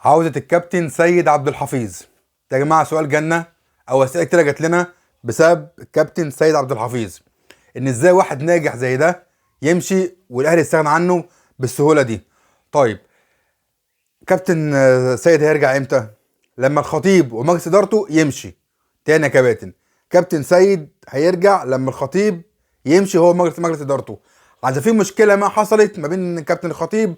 عودة الكابتن سيد عبد الحفيظ. يا جماعة سؤال جنة أو أسئلة كتيرة جات لنا بسبب الكابتن سيد عبد الحفيظ، إن إزاي واحد ناجح زي ده يمشي والأهلي يستغنى عنه بالسهولة دي. طيب كابتن سيد هيرجع إمتى؟ لما الخطيب ومجلس إدارته يمشي. تاني يا كباتن، كابتن سيد هيرجع لما الخطيب يمشي هو مجلس إدارته، عشان في مشكلة ما حصلت ما بين كابتن الخطيب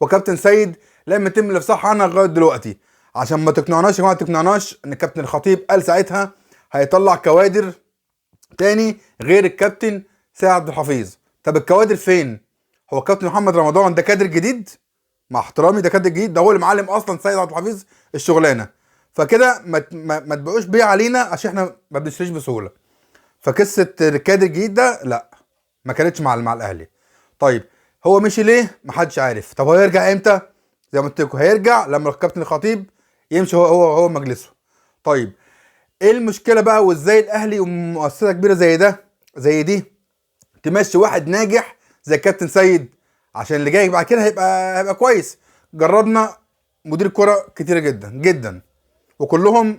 وكابتن سيد لم يتم الافصاح عنها لغايه دلوقتي. عشان ما تقنعناش يا جماعه، ما تقنعناش ان كابتن الخطيب قال ساعتها هيطلع كوادر تاني غير الكابتن سيد عبد الحفيظ. طب الكوادر فين؟ هو كابتن محمد رمضان ده كادر جديد؟ مع احترامي ده كادر جديد، ده هو اللي معلم اصلا سيد عبد الحفيظ الشغلانه. فكده ما تبقوش بيه علينا عشان احنا ما بنشتريش بسهوله. فقصه الكادر الجديد ده لا، ما كانتش مع الاهلي. طيب هو مشي ليه؟ محدش عارف. طب هو هيرجع امتى؟ زي ما قلت لكم هيرجع لما الكابتن الخطيب يمشي هو مجلسه. طيب ايه المشكله بقى، وازاي الاهلي ومؤسسه كبيره زي دي تمشي واحد ناجح زي الكابتن سيد؟ عشان اللي جاي بعد كده هيبقى كويس. جربنا مدير كرة كتيره جدا جدا وكلهم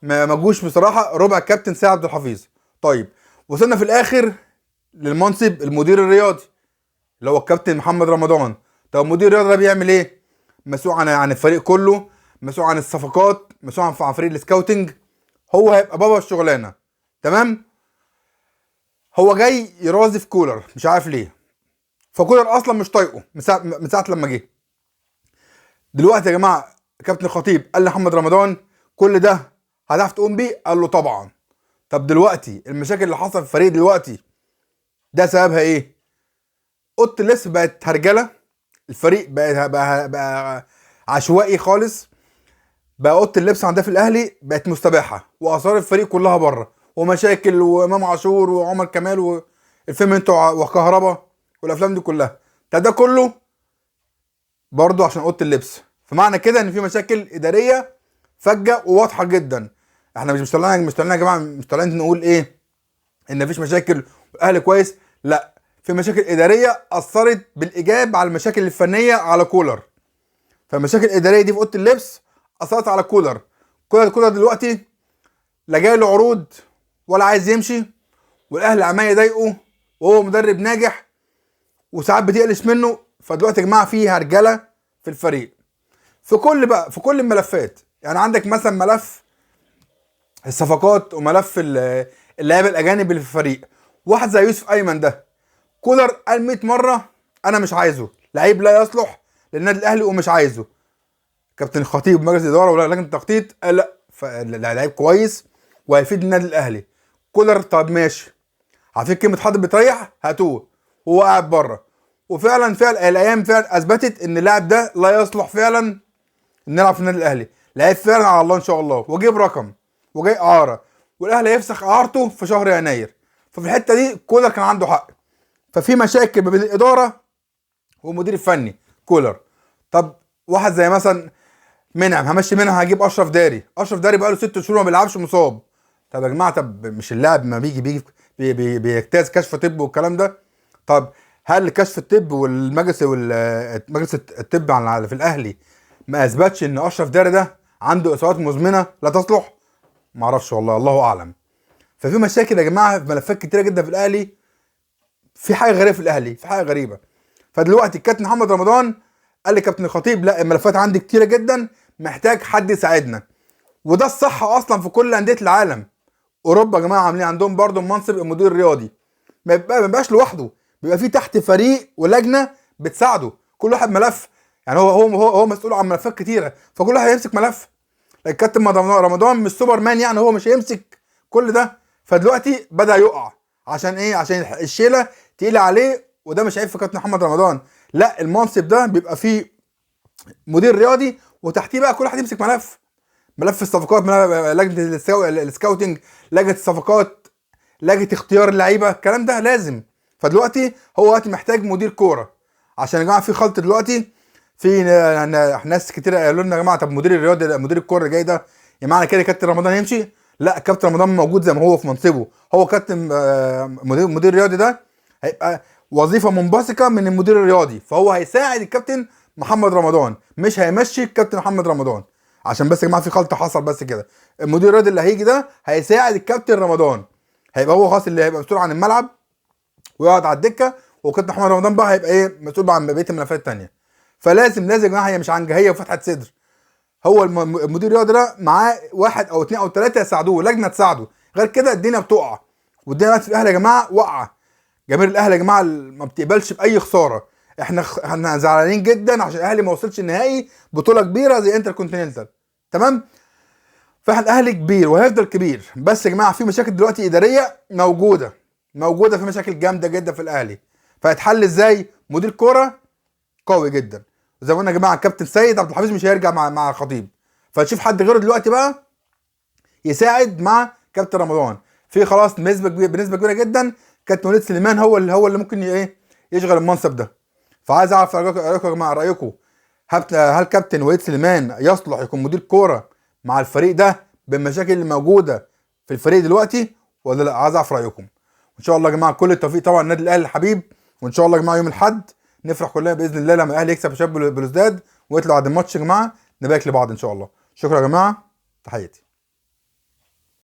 ما جوش بصراحه ربع الكابتن سيد عبد الحفيظ. طيب وصلنا في الاخر للمنصب المدير الرياضي اللي هو الكابتن محمد رمضان. طب المدير الرياضي ده بيعمل ايه؟ مسؤول عن الفريق كله، مسؤول عن الصفقات، مسؤول عن فريق السكاوتنج. هو هيبقى بابا الشغلانه. تمام. هو جاي يرازف كولر مش عارف ليه، فكولر اصلا مش طايقه من ساعه لما جه. دلوقتي يا جماعه كابتن الخطيب قال لمحمد رمضان كل ده هتعرف تقوم بيه؟ قال له طبعا. طب دلوقتي المشاكل اللي حصل في الفريق دلوقتي ده سببها ايه؟ اوضه اللبس بقت هرجله، الفريق بقى عشوائي خالص، بقى اوضه اللبس عندها في الاهلي بقت مستباحه، واثار الفريق كلها بره، ومشاكل وامام عاشور وعمر كمال والفيلم انتوا وكهربا والافلام دي كلها. ده كله برضو عشان اوضه اللبس. فمعنى كده ان في مشاكل اداريه فجه وواضحه جدا. احنا مش طالعين يا جماعه، مش طالعين نقول ايه ان مفيش مشاكل والاهلي كويس، لا، في مشاكل اداريه اثرت بالايجاب على المشاكل الفنيه على كولر. فالمشاكل الاداريه دي في اوضه اللبس اثرت على كولر دلوقتي لا جاي له عروض ولا عايز يمشي، والاهلي عمال يضايقه وهو مدرب ناجح وساعات بتقلش منه. فدلوقتي يا جماعه في هرجله في الفريق في كل الملفات. يعني عندك مثلا ملف الصفقات وملف اللعيبه الاجانب اللي في الفريق. واحد زي يوسف ايمن ده كولر قال 100 مره انا مش عايزه، لعيب لا يصلح للنادي الاهلي ومش عايزه. كابتن الخطيب مجلس الاداره ولا لجنه التخطيط قال لا، لعيب كويس وهيفيد النادي الاهلي. كولر طب ماشي، عارفين كلمه حد بتريح هاتوه، وهو قاعد بره. وفعلا الايام فعلا اثبتت ان اللاعب ده لا يصلح فعلا ان يلعب في النادي الاهلي. لعيب فعلا على الله ان شاء الله، وجيب رقم وجاي اعاره، والاهلي هيفسخ اعارته في شهر يناير. ففي الحته دي كولر كان عنده حق. ففي مشاكل ما بين الاداره والمدير الفني كولر. طب واحد زي مثلا منعم، همشي منعم هجيب اشرف داري بقاله 6 شهور ما بيلعبش مصاب. طب يا جماعه، طب مش اللاعب ما بيجتاز كشف طب والكلام ده؟ طب هل كشف الطب والمجلس الطب في الاهلي ما اثبتش ان اشرف داري ده عنده اصابات مزمنه لا تصلح؟ ما اعرفش والله، الله اعلم. ففي مشاكل يا جماعه في ملفات كتيره جدا في الاهلي. في حاجه غريبه في الاهلي، في حاجه غريبه. فدلوقتي الكابتن محمد رمضان قال لكابتن الخطيب لا، الملفات عندي كتيره جدا، محتاج حد يساعدنا. وده الصح اصلا في كل انديه العالم. اوروبا يا جماعه عاملين عندهم برضو منصب المدير الرياضي، ما بيبقاش لوحده، بيبقى في تحت فريق ولجنه بتساعده، كل واحد ملف. يعني هو مسؤول عن ملفات كتيره، فكل واحد هيمسك ملف. الكابتن رمضان مش سوبر مان، يعني هو مش هيمسك كل ده. فدلوقتي بدا يقع. عشان ايه؟ عشان الشيله تقيله عليه. وده مش عيب في كابتن محمد رمضان، لا، المنصب ده بيبقى فيه مدير رياضي وتحتيه بقى كل واحد يمسك ملف الصفقات، لجنه السكاوتنج، لجنه الصفقات، لجنه اختيار اللعيبه، الكلام ده لازم. فدلوقتي هو دلوقتي محتاج مدير كوره. عشان يا جماعه في خلط دلوقتي، في ناس كتير قالوا لنا يا جماعه طب مدير الرياضي، مدير الكوره اللي جاي ده يا معنى كده كابتن رمضان يمشي؟ لا، كابتن رمضان موجود زي ما هو في منصبه. هو كابتن مدير الرياضي ده هيبقى وظيفه منبثقه من المدير الرياضي، فهو هيساعد الكابتن محمد رمضان مش هيمشي الكابتن محمد رمضان، عشان بس يا جماعه في خلط حصل بس كده. المدير الرياضي اللي هيجي ده هيساعد الكابتن رمضان، هيبقى هو خلاص اللي هيبقى مسؤول عن الملعب ويقعد على الدكه، وكابتن محمد رمضان بقى هيبقى ايه مسؤول عن بقيه الملفات الثانيه. فلازم يا جماعه، هي مش عنجهيه وفتحه صدر، هو المدير الرياضي ده معاه واحد او اثنين او ثلاثه يساعدوه، لجنه تساعده، غير كده الدنيا بتقع. والدنيا في الاهلي يا جماعه واقعه، جماهير الاهلي يا جماعه ما بتقبلش باي خساره. احنا زعلانين جدا عشان الاهلي ما وصلش النهائي بطوله كبيره زي انتر كونتيننتال، تمام؟ فاحنا الاهلي كبير وهيفضل كبير، بس يا جماعه في مشاكل دلوقتي اداريه موجوده في مشاكل جامده جدا في الاهلي. فهيتحل ازاي؟ مدير كوره قوي جدا زي ما قلنا يا جماعه، الكابتن سيد عبد الحفيظ مش هيرجع مع خطيب، فتشوف حد غيره دلوقتي بقى يساعد مع كابتن رمضان. في خلاص بنسبه كبيره جدا كابتن وليد سليمان هو اللي ممكن يشغل المنصب ده. فعايز اعرف رايكم يا جماعه، رايكم هل كابتن وليد سليمان يصلح يكون مدير كوره مع الفريق ده بالمشاكل اللي موجوده في الفريق دلوقتي ولا لا؟ عايز اعرف رايكم. وان شاء الله يا جماعه كل التوفيق طبعا النادي الاهلي الحبيب، وان شاء الله يا جماعه يوم الاحد نفرح كلنا باذن الله لما الاهلي يكسب شباب بلوزداد ويطلع بعد الماتش يا جماعه نبارك لبعض ان شاء الله. شكرا يا جماعه، تحياتي.